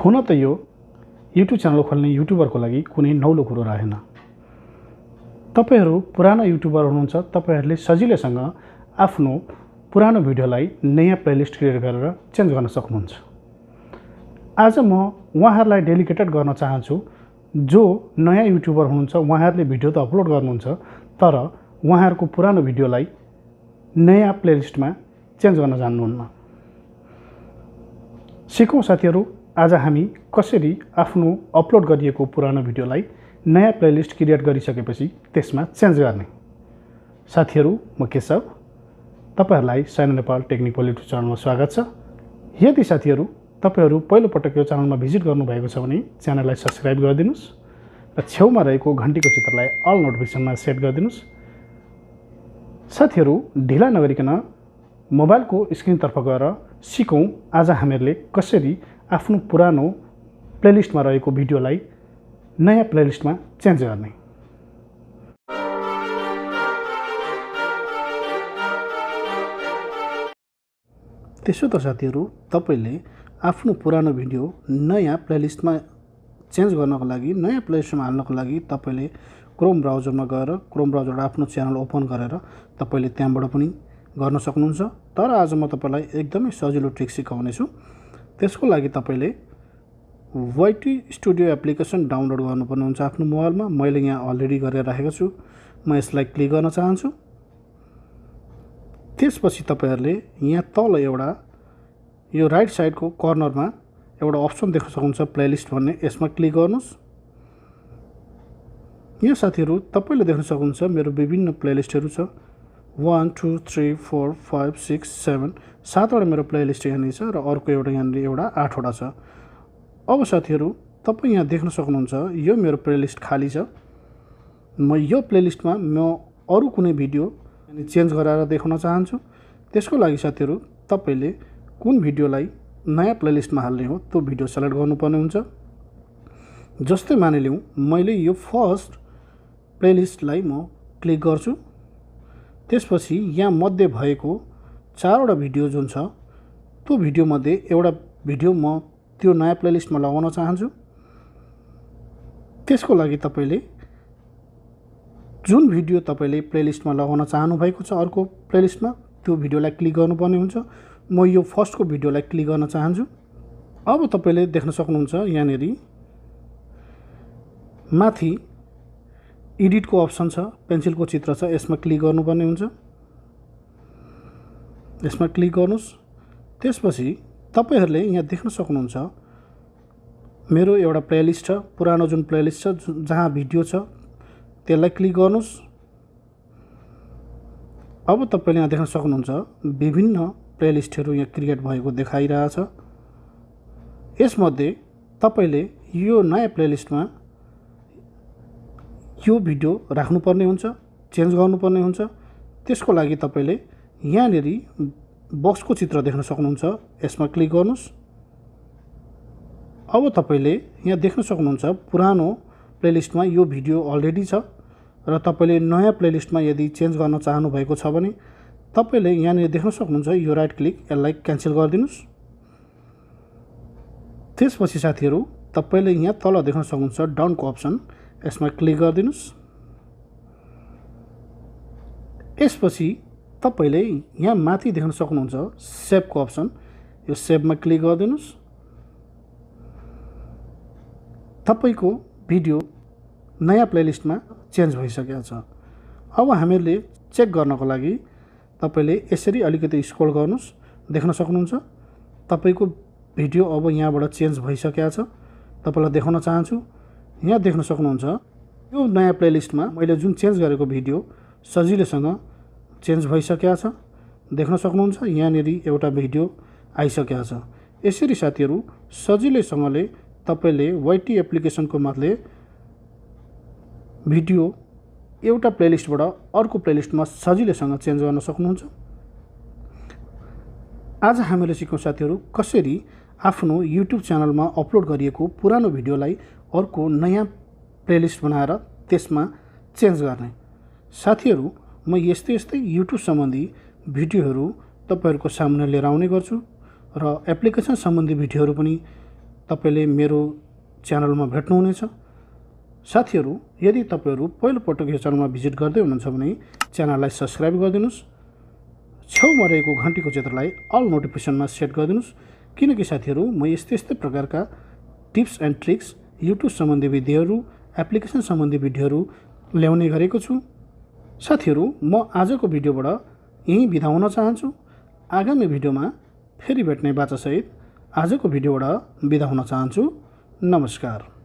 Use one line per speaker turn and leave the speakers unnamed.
हुन त यो युट्युब च्यानल खोल्ने युट्युबरको लागि कुनै नौलो कुरो रहेन। तपाईहरु पुरानो युट्युबर हुनुहुन्छ, तपाईहरुले सजिलैसँग आफ्नो पुरानो भिडियोलाई नयाँ प्लेलिस्ट क्रिएट गरेर चेन्ज गर्न सक्नुहुन्छ। आज म उहाँहरुलाई डेडिकेटेड गर्न चाहन्छु जो नयाँ युट्युबर हुनुहुन्छ, उहाँहरुले भिडियो त अपलोड गर्नुहुन्छ तर उहाँहरुको पुरानो भिडियोलाई नयाँ प्लेलिस्टमा चेन्ज गर्न जान्नुहुन्न। सिकौं साथीहरु, आज हामी कसरी आफ्नो अपलोड गरिएको पुरानो भिडियोलाई नयाँ प्लेलिस्ट क्रिएट गरिसकेपछि त्यसमा चेन्ज गर्ने। साथीहरु, म केशब, तपाईहरुलाई साइनो नेपाल टेक्निकल युट्युब च्यानलमा स्वागत छ। यदि साथीहरु तपाईहरु पहिलो पटक यो च्यानलमा भिजिट गर्नु भएको छ भने च्यानललाई सब्स्क्राइब गरिदिनुस् र छेउमा रहेको घण्टीको चित्रलाई अल नोटिफिकेसनमा सेट गरिदिनुस्। साथीहरु, ढिला नगरिकन मोबाइलको स्क्रिनतर्फ गएर सिकौं आज हामीहरूले कसरी आफ्नो पुरानो प्लेलिस्टमा रहेको भिडियोलाई नयाँ प्लेलिस्टमा चेन्ज गर्ने। त्यसो त साथीहरु, तपाईले आफ्नो पुरानो भिडियो नयाँ प्लेलिस्टमा चेन्ज गर्नको लागि, नयाँ प्लेलिस्टमा हाल्नको लागि तपाईले क्रोम ब्राउजरमा गएर क्रोम ब्राउजरबाट आफ्नो च्यानल ओपन गरेर तपाईले त्यहाँबाट पनि गर्न सक्नुहुन्छ। तर आज म तपाईलाई एकदमै सजिलो ट्रिक सिकाउने छु। त्यसको लागि तपाईले वाइटी स्टुडियो एप्लिकेसन डाउनलोड गर्नुपर्ने हुन्छ आफ्नो मोबाइलमा। मैले यहाँ अलरेडी गरेर राखेको छु। म यसलाई क्लिक गर्न चाहन्छु। त्यसपछि तपाईहरुले यहाँ तल एउटा यो राइट साइडको कर्नरमा एउटा अप्सन देख्न सक्नुहुन्छ प्लेलिस्ट भन्ने, यसमा क्लिक गर्नुस्। यहाँ साथीहरु तपाईले देख्न सक्नुहुन्छ मेरो विभिन्न प्लेलिस्टहरु छ। 1 2 3 4 5 6 7 7वटा मेरो प्लेलिस्ट यहाँ छ र अर्को एउटा यहाँ एउटा 8वटा छ। अब साथीहरु तपाई यहाँ देख्न सक्नुहुन्छ यो मेरो प्लेलिस्ट खाली छ। म यो प्लेलिस्टमा म अरु कुनै भिडियो चेन्ज गराएर देखाउन चाहन्छु। त्यसको लागि साथीहरु तपाईले कुन भिडियोलाई नयाँ प्लेलिस्टमा हाल्ने हो त्यो भिडियो सेलेक्ट गर्नुपर्ने हुन्छ। जस्तै मानिलिउँ मैले यो फर्स्ट प्लेलिस्टलाई म क्लिक गर्छु। त्यसपछि यहाँ मध्ये भएको 4वटा भिडियो जुन छ त्यो भिडियो मध्ये एउटा भिडियो म त्यो नयाँ प्लेलिस्टमा लगाउन चाहन्छु। त्यसको लागि तपाईले जुन भिडियो तपाईले प्लेलिस्टमा लगाउन चाहनु भएको छ अर्को प्लेलिस्टमा त्यो भिडियोलाई क्लिक गर्नुपर्ने हुन्छ। म यो फर्स्टको भिडियोलाई क्लिक गर्न चाहन्छु। अब तपाईले देख्न सक्नुहुन्छ यहाँनेरि माथि एडिटको अप्सन छ, पेन्सिलको चित्र छ, यसमा क्लिक गर्नुपर्ने हुन्छ। यसमा क्लिक गर्नुस्। त्यसपछि तपाईहरुले यहाँ देख्न सक्नुहुन्छ मेरो एउटा प्लेलिस्ट छ, पुरानो जुन प्लेलिस्ट छ जहाँ भिडियो छ त्यसलाई क्लिक गर्नुस्। अब तपाईले यहाँ देख्न सक्नुहुन्छ विभिन्न प्लेलिस्टहरु यहाँ क्रिएट भएको देखाइरहेछ। यसमध्ये तपाईले यो नयाँ प्लेलिस्टमा यो भिडियो राख्नुपर्ने हुन्छ, चेन्ज गर्नुपर्ने हुन्छ। त्यसको लागि तपाईले यहाँनेरि बक्सको चित्र देख्न सक्नुहुन्छ, यसमा क्लिक गर्नुस्। अब तपाईले यहाँ देख्न सक्नुहुन्छ पुरानो प्लेलिस्टमा यो भिडियो अलरेडी छ र तपाईले नयाँ प्लेलिस्टमा यदि चेन्ज गर्न चाहनु भएको छ भने तपाईले यहाँनेरि देख्न सक्नुहुन्छ यो राइट क्लिक, यसलाई क्यान्सल गरिदिनुस्। त्यसपछि साथीहरु तपाईले यहाँ तल देख्न सक्नुहुन्छ डाउनको अप्सन, यसमा क्लिक गरिदिनुस्। यसपछि तपाईले यहाँ माथि देख्न सक्नुहुन्छ सेभको अप्सन, यो सेभमा क्लिक गरिदिनुस्। तपाईको भिडियो नयाँ प्लेलिस्टमा चेन्ज भइसकेको छ। अब हामीहरूले चेक गर्नको लागि तपाईले यसरी अलिकति स्क्रोल गर्नुस्। देख्न सक्नुहुन्छ तपाईको भिडियो अब यहाँबाट चेन्ज भइसकेको छ। तपाईलाई देखाउन चाहन्छु। यहाँ देख्न सक्नुहुन्छ यो नयाँ प्लेलिस्टमा मैले जुन चेन्ज गरेको भिडियो सजिलैसँग चेन्ज भइसकेको छ। देख्न सक्नुहुन्छ यहाँनेरि एउटा भिडियो आइसकेको छ। यसरी साथीहरु सजिलैसँगले तपाईले वाइटी एप्लिकेसनको माथले भिडियो एउटा प्लेलिस्टबाट अर्को प्लेलिस्टमा सजिलैसँग चेन्ज गर्न सक्नुहुन्छ। आज हामीले सिक्यौं साथीहरु कसरी आफ्नो युट्युब च्यानलमा अपलोड गरिएको पुरानो भिडियोलाई अर्को नयाँ प्लेलिस्ट बनाएर त्यसमा चेन्ज गर्ने। साथीहरु, म यस्तै युट्युब सम्बन्धी भिडियोहरू तपाईहरुको सामने लिएर आउने गर्छु र एप्लिकेसन सम्बन्धी भिडियोहरू पनि तपाईले मेरो च्यानलमा भेट्नुहुनेछ। साथीहरू, यदि तपाईहरू पहिलो पटक यो च्यानलमा भिजिट गर्दै हुनुहुन्छ भने च्यानललाई सब्स्क्राइब गरिदिनुस्। छेउमा रहेको घन्टीको चित्रलाई अल नोटिफिकेसनमा सेट गरिदिनुस्, किनकि साथीहरू म यस्तै प्रकारका टिप्स एन्ड ट्रिक्स, युट्युब सम्बन्धी भिडियोहरू, एप्लिकेसन सम्बन्धी भिडियोहरू ल्याउने गरेको छु। साथीहरू, म आजको भिडियोबाट यहीँ बिदा हुन चाहन्छु। आगामी भिडियोमा फेरि भेट्ने बाचासहित आजको भिडियोबाट बिदा हुन चाहन्छु। नमस्कार।